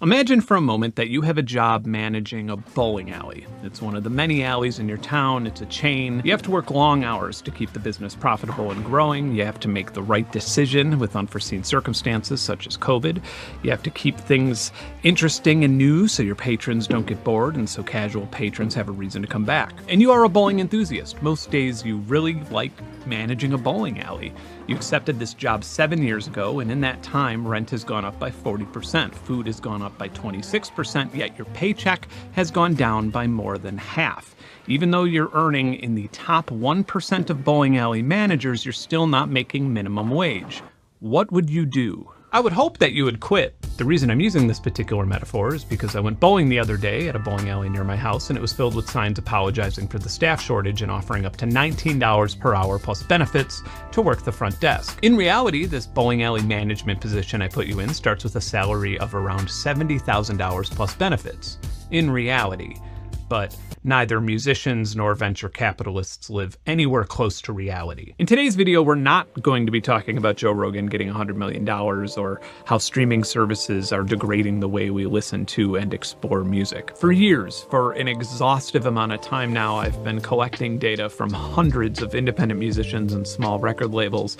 Imagine for a moment that you have a job managing a bowling alley. It's one of the many alleys in your town, it's a chain. You have to work long hours to keep the business profitable and growing. You have to make the right decision with unforeseen circumstances such as COVID. You have to keep things interesting and new so your patrons don't get bored and so casual patrons have a reason to come back. And you are a bowling enthusiast. Most days you really like managing a bowling alley. You accepted this job 7 years ago, and in that time, rent has gone up by 40%, food has gone up by 26%, yet your paycheck has gone down by more than half. Even though you're earning in the top 1% of bowling alley managers, you're still not making minimum wage. What would you do? I would hope that you would quit. The reason I'm using this particular metaphor is because I went bowling the other day at a bowling alley near my house, and it was filled with signs apologizing for the staff shortage and offering up to $19 per hour plus benefits to work the front desk. In reality, this bowling alley management position I put you in starts with a salary of around $70,000 plus benefits. In reality. But neither musicians nor venture capitalists live anywhere close to reality. In today's video, we're not going to be talking about Joe Rogan getting $100 million or how streaming services are degrading the way we listen to and explore music. For years, for an exhaustive amount of time now, I've been collecting data from hundreds of independent musicians and small record labels,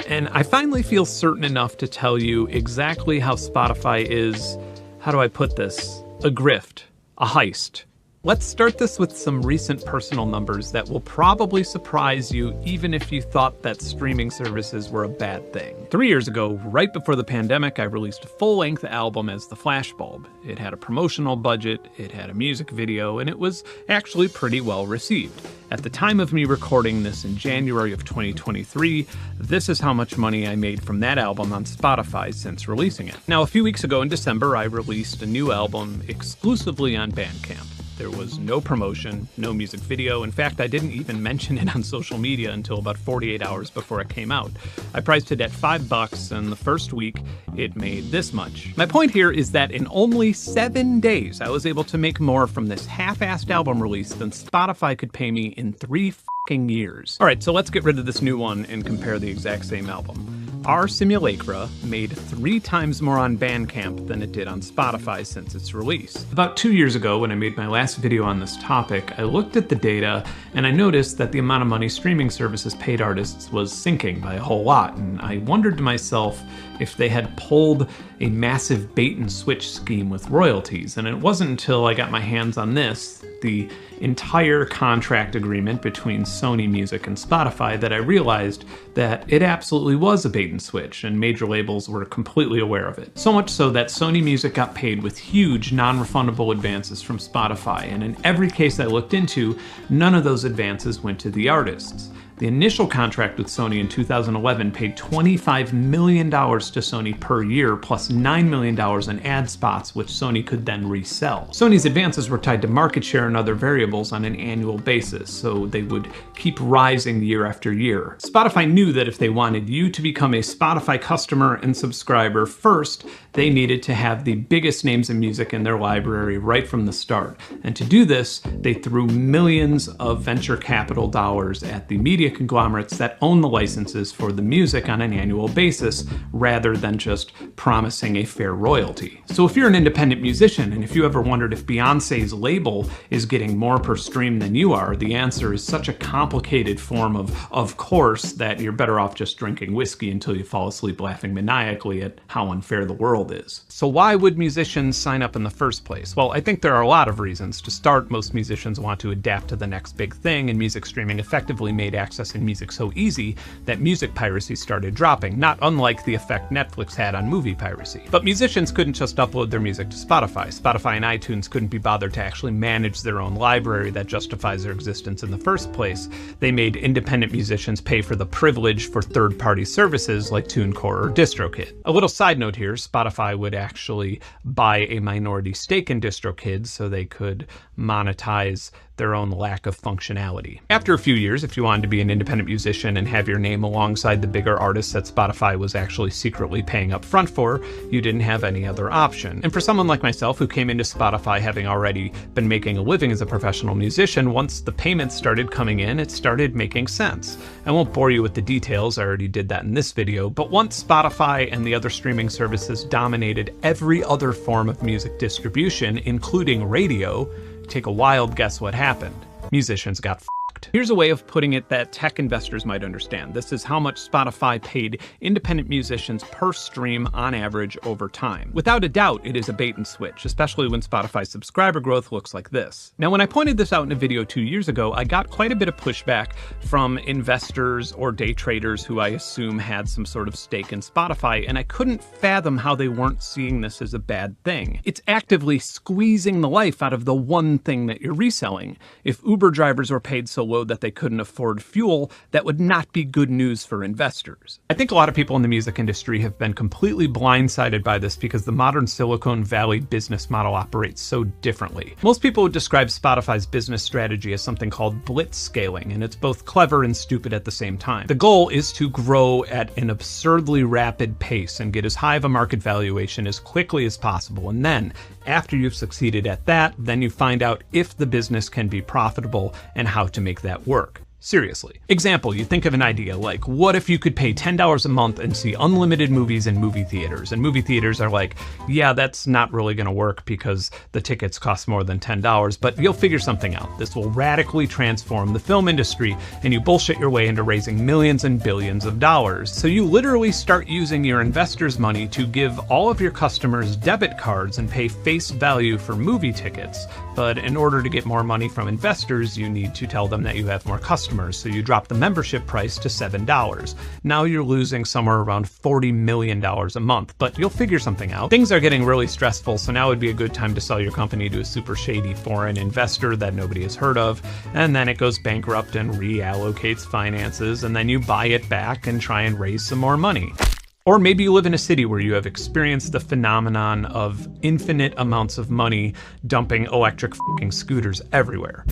and I finally feel certain enough to tell you exactly how Spotify is, how do I put this, a grift, a heist. Let's start this with some recent personal numbers that will probably surprise you even if you thought that streaming services were a bad thing. 3 years ago, right before the pandemic, I released a full-length album as The Flashbulb. It had a promotional budget, it had a music video, and it was actually pretty well received. At the time of me recording this in January of 2023, this is how much money I made from that album on Spotify since releasing it. Now, a few weeks ago in December, I released a new album exclusively on Bandcamp. There was no promotion, no music video. In fact, I didn't even mention it on social media until about 48 hours before it came out. I priced it at $5, and the first week, it made this much. My point here is that in only 7 days, I was able to make more from this half-assed album release than Spotify could pay me in 3 fucking years. All right, so let's get rid of this new one and compare the exact same album. Our Simulacra made 3 times more on Bandcamp than it did on Spotify since its release. About 2 years ago, when I made my last video on this topic, I looked at the data and I noticed that the amount of money streaming services paid artists was sinking by a whole lot, and I wondered to myself if they had pulled a massive bait and switch scheme with royalties. And it wasn't until I got my hands on this, the entire contract agreement between Sony Music and Spotify, that I realized that it absolutely was a bait and switch, and major labels were completely aware of it. So much so that Sony Music got paid with huge non-refundable advances from Spotify, and in every case I looked into, none of those advances went to the artists. The initial contract with Sony in 2011 paid $25 million to Sony per year, plus $9 million in ad spots, which Sony could then resell. Sony's advances were tied to market share and other variables on an annual basis, so they would keep rising year after year. Spotify knew that if they wanted you to become a Spotify customer and subscriber first, they needed to have the biggest names in music in their library right from the start. And to do this, they threw millions of venture capital dollars at the media conglomerates that own the licenses for the music on an annual basis, rather than just promising a fair royalty. So if you're an independent musician, and if you ever wondered if Beyonce's label is getting more per stream than you are, the answer is such a complicated form of course, that you're better off just drinking whiskey until you fall asleep laughing maniacally at how unfair the world is. So why would musicians sign up in the first place? Well, I think there are a lot of reasons. To start, most musicians want to adapt to the next big thing, and music streaming effectively made accessing music so easy that music piracy started dropping, not unlike the effect Netflix had on movie piracy. But musicians couldn't just upload their music to Spotify. Spotify and iTunes couldn't be bothered to actually manage their own library that justifies their existence in the first place. They made independent musicians pay for the privilege for third-party services like TuneCore or DistroKid. A little side note here, Spotify would actually buy a minority stake in DistroKid so they could monetize their own lack of functionality. After a few years, if you wanted to be an an independent musician and have your name alongside the bigger artists that Spotify was actually secretly paying up front for, you didn't have any other option. And for someone like myself who came into Spotify having already been making a living as a professional musician, once the payments started coming in, it started making sense. I won't bore you with the details, I already did that in this video, but once Spotify and the other streaming services dominated every other form of music distribution, including radio, take a wild guess what happened. Musicians got f***ed. Here's a way of putting it that tech investors might understand. This is how much Spotify paid independent musicians per stream on average over time. Without a doubt, it is a bait and switch, especially when Spotify's subscriber growth looks like this. Now, when I pointed this out in a video 2 years ago, I got quite a bit of pushback from investors or day traders who I assume had some sort of stake in Spotify, and I couldn't fathom how they weren't seeing this as a bad thing. It's actively squeezing the life out of the one thing that you're reselling. If Uber drivers were paid so low that they couldn't afford fuel, that would not be good news for investors. I think a lot of people in the music industry have been completely blindsided by this because the modern Silicon Valley business model operates so differently. Most people would describe Spotify's business strategy as something called blitz scaling, and it's both clever and stupid at the same time. The goal is to grow at an absurdly rapid pace and get as high of a market valuation as quickly as possible, and then, after you've succeeded at that, then you find out if the business can be profitable and how to make that work. Seriously. Example, you think of an idea like, what if you could pay $10 a month and see unlimited movies in movie theaters? And movie theaters are like, yeah, that's not really going to work because the tickets cost more than $10, but you'll figure something out. This will radically transform the film industry, and you bullshit your way into raising millions and billions of dollars. So you literally start using your investors' money to give all of your customers debit cards and pay face value for movie tickets. But in order to get more money from investors, you need to tell them that you have more customers. So you drop the membership price to $7. Now you're losing somewhere around $40 million a month, but you'll figure something out. Things are getting really stressful, so now would be a good time to sell your company to a super shady foreign investor that nobody has heard of, and then it goes bankrupt and reallocates finances, and then you buy it back and try and raise some more money. Or maybe you live in a city where you have experienced the phenomenon of infinite amounts of money dumping electric f***ing scooters everywhere.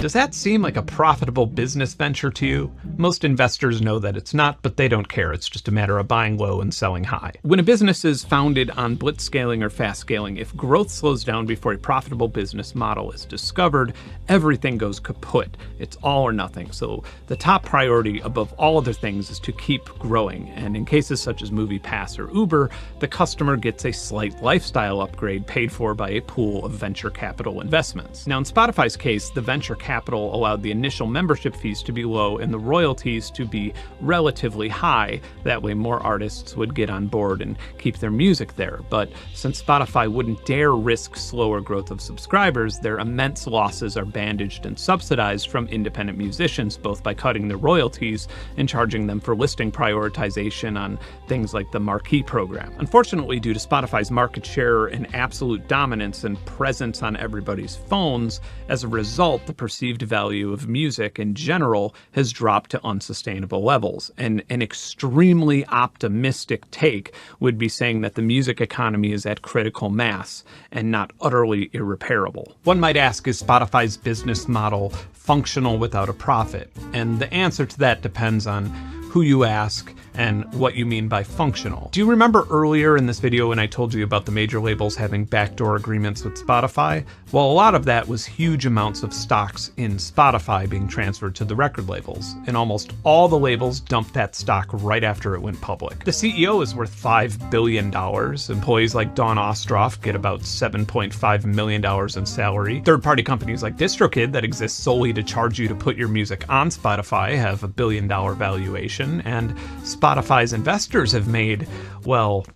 Does that seem like a profitable business venture to you? Most investors know that it's not, but they don't care. It's just a matter of buying low and selling high. When a business is founded on blitz scaling or fast scaling, if growth slows down before a profitable business model is discovered, everything goes kaput. It's all or nothing. So the top priority above all other things is to keep growing. And in cases such as MoviePass or Uber, the customer gets a slight lifestyle upgrade paid for by a pool of venture capital investments. Now in Spotify's case, the venture capital allowed the initial membership fees to be low and the royalties to be relatively high. That way more artists would get on board and keep their music there. But since Spotify wouldn't dare risk slower growth of subscribers, their immense losses are bandaged and subsidized from independent musicians, both by cutting their royalties and charging them for listing prioritization on things like the Marquee program. Unfortunately, due to Spotify's market share and absolute dominance and presence on everybody's phones, as a result, the perceived value of music in general has dropped to unsustainable levels. And an extremely optimistic take would be saying that the music economy is at critical mass and not utterly irreparable. One might ask, is Spotify's business model functional without a profit? And the answer to that depends on who you ask and what you mean by functional. Do you remember earlier in this video when I told you about the major labels having backdoor agreements with Spotify? Well, a lot of that was huge amounts of stocks in Spotify being transferred to the record labels, and almost all the labels dumped that stock right after it went public. The CEO is worth $5 billion. Employees like Dawn Ostroff get about $7.5 million in salary. Third-party companies like DistroKid that exist solely to charge you to put your music on Spotify have $1 billion valuation, and Spotify's investors have made, well,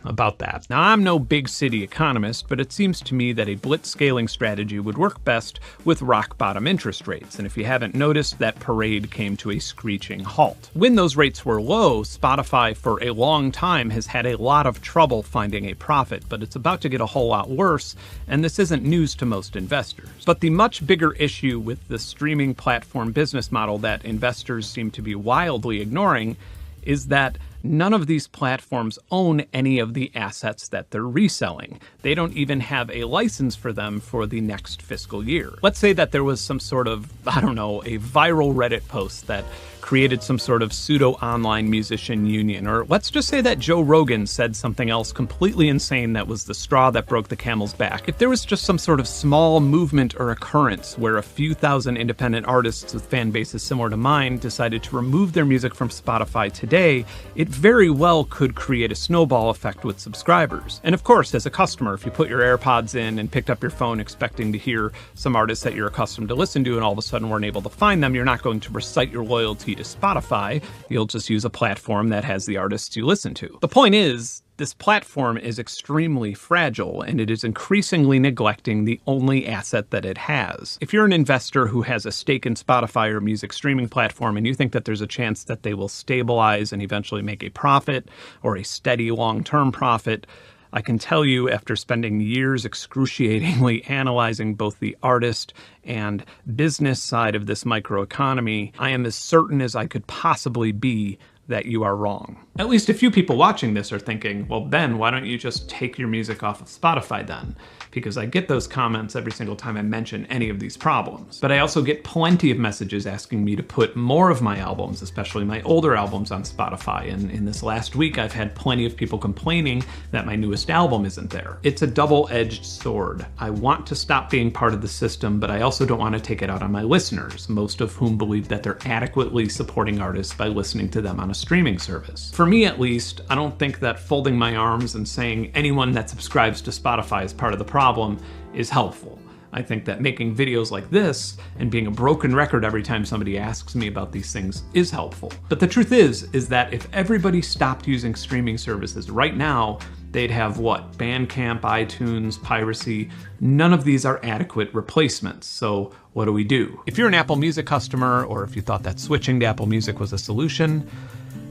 about that. Now, I'm no big city economist, but it seems to me that a blitz scaling strategy would work best with rock bottom interest rates. And if you haven't noticed, that parade came to a screeching halt. When those rates were low, Spotify for a long time has had a lot of trouble finding a profit, but it's about to get a whole lot worse, and this isn't news to most investors. But the much bigger issue with the streaming platform business model that investors seem to be wildly ignoring is that None of these platforms own any of the assets that they're reselling. They don't even have a license for them for the next fiscal year. Let's say that there was some sort of, I don't know, a viral Reddit post that created some sort of pseudo-online musician union, or let's just say that Joe Rogan said something else completely insane that was the straw that broke the camel's back. If there was just some sort of small movement or occurrence where a few thousand independent artists with fan bases similar to mine decided to remove their music from Spotify today, it very well could create a snowball effect with subscribers. And of course, as a customer, if you put your AirPods in and picked up your phone expecting to hear some artists that you're accustomed to listen to and all of a sudden weren't able to find them, you're not going to recite your loyalty to Spotify. You'll just use a platform that has the artists you listen to. The point is, this platform is extremely fragile, and it is increasingly neglecting the only asset that it has. If you're an investor who has a stake in Spotify or music streaming platform, and you think that there's a chance that they will stabilize and eventually make a profit, or a steady long-term profit, I can tell you, after spending years excruciatingly analyzing both the artist and business side of this microeconomy, I am as certain as I could possibly be that you are wrong. At least a few people watching this are thinking, well, Ben, why don't you just take your music off of Spotify then? Because I get those comments every single time I mention any of these problems. But I also get plenty of messages asking me to put more of my albums, especially my older albums, on Spotify. And in this last week, I've had plenty of people complaining that my newest album isn't there. It's a double-edged sword. I want to stop being part of the system, but I also don't want to take it out on my listeners, most of whom believe that they're adequately supporting artists by listening to them on a streaming service. For me, at least, I don't think that folding my arms and saying anyone that subscribes to Spotify is part of the problem is helpful. I think that making videos like this and being a broken record every time somebody asks me about these things is helpful. But the truth is that if everybody stopped using streaming services right now, they'd have what? Bandcamp, iTunes, piracy. None of these are adequate replacements. So what do we do? If you're an Apple Music customer, or if you thought that switching to Apple Music was a solution,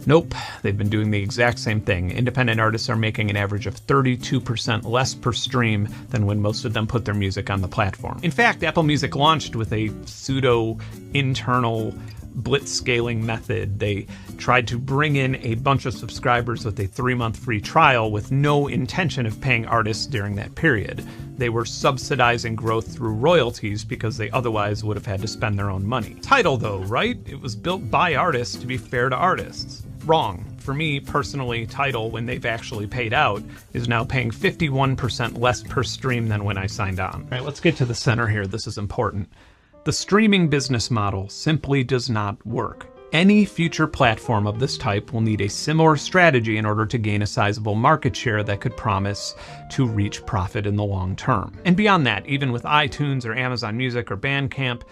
nope, they've been doing the exact same thing. Independent artists are making an average of 32% less per stream than when most of them put their music on the platform. In fact, Apple Music launched with a pseudo-internal blitzscaling method. They tried to bring in a bunch of subscribers with a 3-month free trial with no intention of paying artists during that period. They were subsidizing growth through royalties because they otherwise would have had to spend their own money. Tidal though, right? It was built by artists to be fair to artists. Wrong. For me, personally, Tidal, when they've actually paid out, is now paying 51% less per stream than when I signed on. All right, let's get to the center here. This is important. The streaming business model simply does not work. Any future platform of this type will need a similar strategy in order to gain a sizable market share that could promise to reach profit in the long term. And beyond that, even with iTunes or Amazon Music or Bandcamp,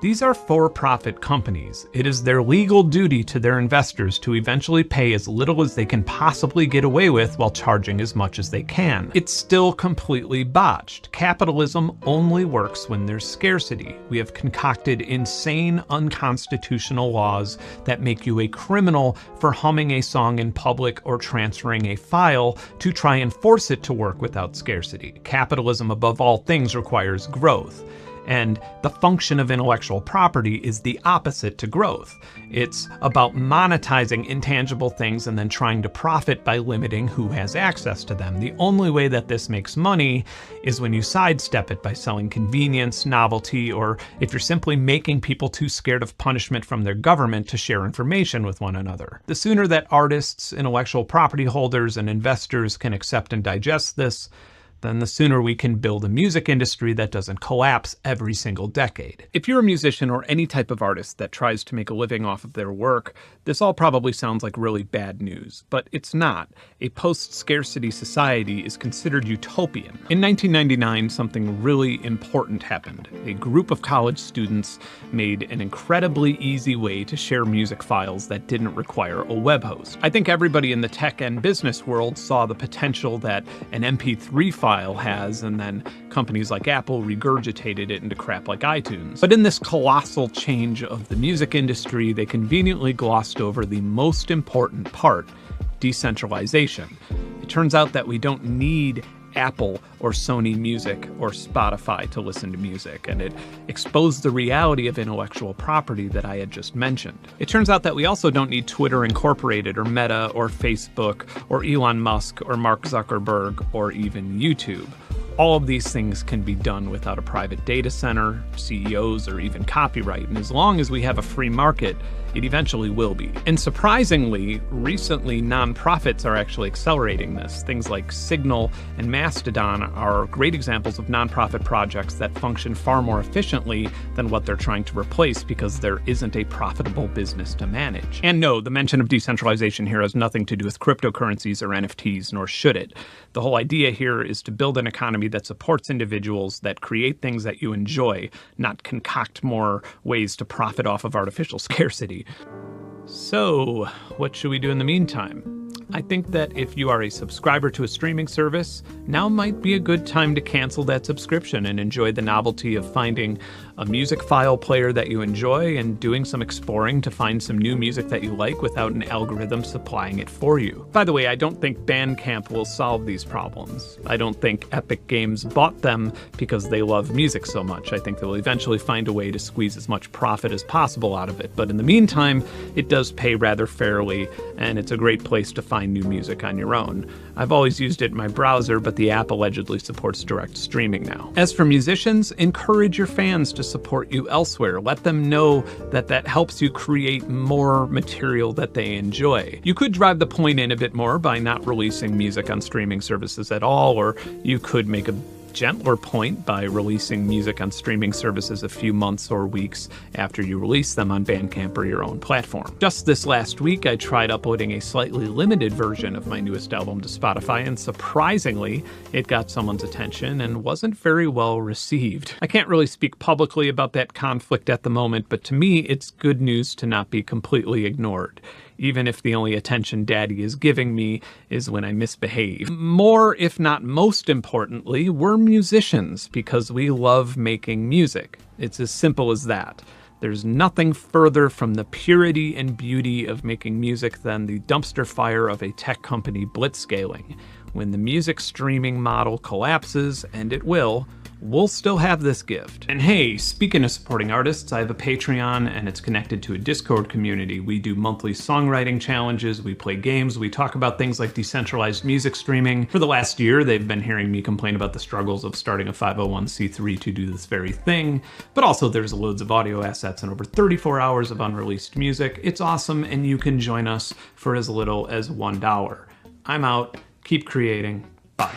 these are for-profit companies. It is their legal duty to their investors to eventually pay as little as they can possibly get away with while charging as much as they can. It's still completely botched. Capitalism only works when there's scarcity. We have concocted insane, unconstitutional laws that make you a criminal for humming a song in public or transferring a file to try and force it to work without scarcity. Capitalism, above all things, requires growth. And the function of intellectual property is the opposite to growth. It's about monetizing intangible things and then trying to profit by limiting who has access to them. The only way that this makes money is when you sidestep it by selling convenience, novelty, or if you're simply making people too scared of punishment from their government to share information with one another. The sooner that artists, intellectual property holders, and investors can accept and digest this, then the sooner we can build a music industry that doesn't collapse every single decade. If you're a musician or any type of artist that tries to make a living off of their work, this all probably sounds like really bad news, but it's not. A post-scarcity society is considered utopian. In 1999, something really important happened. A group of college students made an incredibly easy way to share music files that didn't require a web host. I think everybody in the tech and business world saw the potential that an MP3 file has, and then companies like Apple regurgitated it into crap like iTunes. But in this colossal change of the music industry, they conveniently glossed over the most important part: decentralization. It turns out that we don't need Apple or Sony Music or Spotify to listen to music, and it exposed the reality of intellectual property that I had just mentioned. It turns out that we also don't need Twitter Incorporated or Meta or Facebook or Elon Musk or Mark Zuckerberg or even YouTube. All of these things can be done without a private data center, CEOs, or even copyright, and as long as we have a free market, it eventually will be. And surprisingly, recently nonprofits are actually accelerating this. Things like Signal and Mastodon are great examples of nonprofit projects that function far more efficiently than what they're trying to replace because there isn't a profitable business to manage. And no, the mention of decentralization here has nothing to do with cryptocurrencies or NFTs, nor should it. The whole idea here is to build an economy that supports individuals, that create things that you enjoy, not concoct more ways to profit off of artificial scarcity. So, what should we do in the meantime? I think that if you are a subscriber to a streaming service, now might be a good time to cancel that subscription and enjoy the novelty of finding a music file player that you enjoy and doing some exploring to find some new music that you like without an algorithm supplying it for you. By the way, I don't think Bandcamp will solve these problems. I don't think Epic Games bought them because they love music so much. I think they'll eventually find a way to squeeze as much profit as possible out of it. But in the meantime, it does pay rather fairly, and it's a great place to find new music on your own. I've always used it in my browser, but the app allegedly supports direct streaming now. As for musicians, encourage your fans to support you elsewhere. Let them know that that helps you create more material that they enjoy. You could drive the point in a bit more by not releasing music on streaming services at all, or you could make a gentler point by releasing music on streaming services a few months or weeks after you release them on Bandcamp or your own platform. Just this last week, I tried uploading a slightly limited version of my newest album to Spotify, and surprisingly, it got someone's attention and wasn't very well received. I can't really speak publicly about that conflict at the moment, but to me, it's good news to not be completely ignored, even if the only attention Daddy is giving me is when I misbehave. More, if not most importantly, we're musicians because we love making music. It's as simple as that. There's nothing further from the purity and beauty of making music than the dumpster fire of a tech company blitzscaling. When the music streaming model collapses, and it will, we'll still have this gift. And hey, speaking of supporting artists, I have a Patreon and it's connected to a Discord community. We do monthly songwriting challenges, we play games, we talk about things like decentralized music streaming. For the last year, they've been hearing me complain about the struggles of starting a 501c3 to do this very thing, but also there's loads of audio assets and over 34 hours of unreleased music. It's awesome, and you can join us for as little as $1. I'm out. Keep creating. Bye.